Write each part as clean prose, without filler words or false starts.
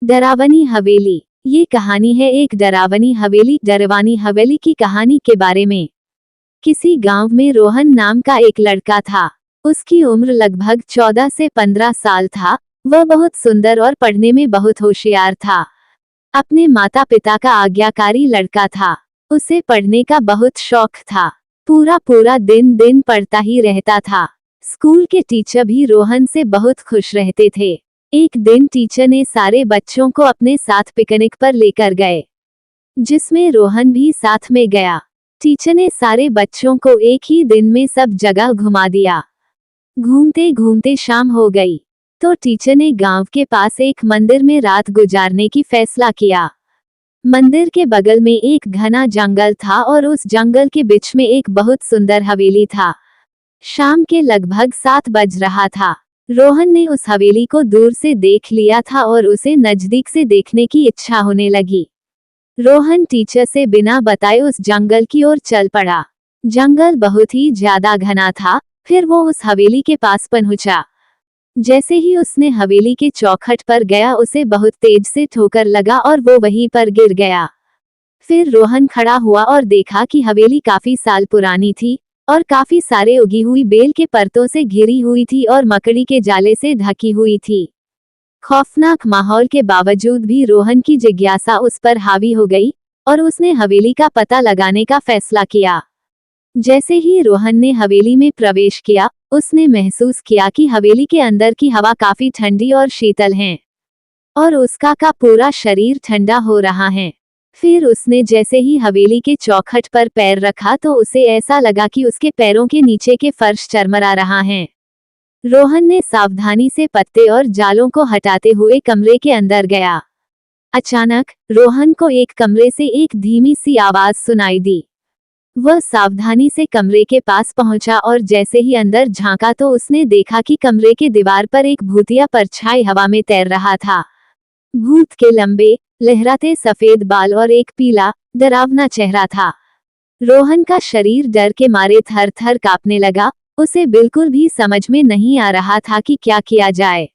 डरावनी हवेली। ये कहानी है एक डरावनी हवेली की कहानी के बारे में। किसी गांव में रोहन नाम का एक लड़का था। उसकी उम्र लगभग 14 से 15 साल था। वह बहुत सुंदर और पढ़ने में बहुत होशियार था। अपने माता पिता का आज्ञाकारी लड़का था। उसे पढ़ने का बहुत शौक था। पूरा पूरा दिन पढ़ता ही रहता था। स्कूल के टीचर भी रोहन से बहुत खुश रहते थे। एक दिन टीचर ने सारे बच्चों को अपने साथ पिकनिक पर लेकर गए, जिसमें रोहन भी साथ में गया। टीचर ने सारे बच्चों को एक ही दिन में सब जगह घुमा दिया। घूमते घूमते शाम हो गई, तो टीचर ने गांव के पास एक मंदिर में रात गुजारने की फैसला किया। मंदिर के बगल में एक घना जंगल था और उस जंगल के बीच में एक बहुत सुंदर हवेली था। शाम के लगभग 7 बज रहा था। रोहन ने उस हवेली को दूर से देख लिया था और उसे नजदीक से देखने की इच्छा होने लगी। रोहन टीचर से बिना बताए उस जंगल की ओर चल पड़ा। जंगल बहुत ही ज्यादा घना था। फिर वो उस हवेली के पास पहुंचा। जैसे ही उसने हवेली के चौखट पर गया, उसे बहुत तेज से ठोकर लगा और वो वहीं पर गिर गया। फिर रोहन खड़ा हुआ और देखा कि हवेली काफी साल पुरानी थी और काफी सारे उगी हुई बेल के परतों से घिरी हुई थी और मकड़ी के जाले से ढकी हुई थी। खौफनाक माहौल के बावजूद भी रोहन की जिज्ञासा उस पर हावी हो गई और उसने हवेली का पता लगाने का फैसला किया। जैसे ही रोहन ने हवेली में प्रवेश किया, उसने महसूस किया कि हवेली के अंदर की हवा काफी ठंडी और शीतल है और उसका पूरा शरीर ठंडा हो रहा है। फिर उसने जैसे ही हवेली के चौखट पर पैर रखा तो उसे ऐसा लगा कि उसके पैरों के नीचे के फर्श चरमरा रहा है। रोहन ने सावधानी से पत्ते और जालों को हटाते हुए कमरे के अंदर गया। अचानक रोहन को एक कमरे से एक धीमी सी आवाज सुनाई दी। वह सावधानी से कमरे के पास पहुंचा और जैसे ही अंदर झांका तो उसने देखा कि कमरे के दीवार पर एक भूतिया परछाई हवा में तैर रहा था। भूत के लंबे लहराते सफेद बाल और एक पीला डरावना चेहरा था। रोहन का शरीर डर के मारे थर थर कांपने लगा। उसे बिल्कुल भी समझ में नहीं आ रहा था कि क्या किया जाए।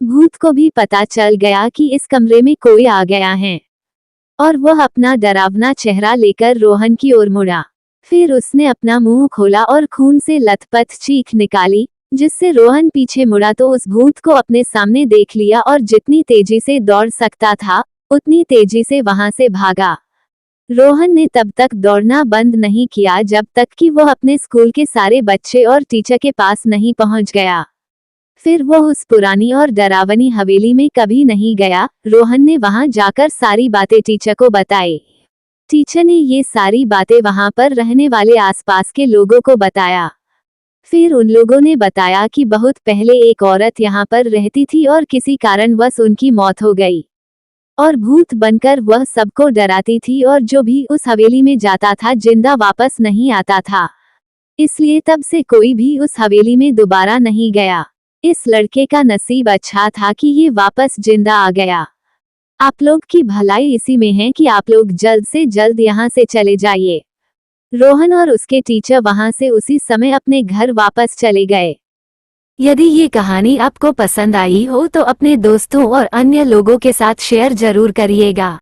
भूत को भी पता चल गया कि इस कमरे में कोई आ गया है और वह अपना डरावना चेहरा लेकर रोहन की ओर मुड़ा। फिर उसने अपना मुंह खोला और खून से लथपथ चीख निकाली, जिससे रोहन पीछे मुड़ा तो उस भूत को अपने सामने देख लिया और जितनी तेजी से दौड़ सकता था उतनी तेजी से वहां से भागा। रोहन ने तब तक दौड़ना बंद नहीं किया जब तक कि वह अपने स्कूल के सारे बच्चे और टीचर के पास नहीं पहुंच गया। फिर वह उस पुरानी और डरावनी हवेली में कभी नहीं गया। रोहन ने वहां जाकर सारी बातें टीचर को बताई। टीचर ने ये सारी बातें वहां पर रहने वाले आसपास के लोगों को बताया। फिर उन लोगों ने बताया कि बहुत पहले एक औरत यहाँ पर रहती थी और किसी कारणवश उनकी मौत हो गई और भूत बनकर वह सबको डराती थी और जो भी उस हवेली में जाता था जिंदा वापस नहीं आता था। इसलिए तब से कोई भी उस हवेली में दोबारा नहीं गया। इस लड़के का नसीब अच्छा था कि ये वापस जिंदा आ गया। आप लोग की भलाई इसी में है कि आप लोग जल्द से जल्द यहाँ से चले जाइए। रोहन और उसके टीचर वहां से उसी समय अपने घर वापस चले गए। यदि ये कहानी आपको पसंद आई हो तो अपने दोस्तों और अन्य लोगों के साथ शेयर जरूर करिएगा।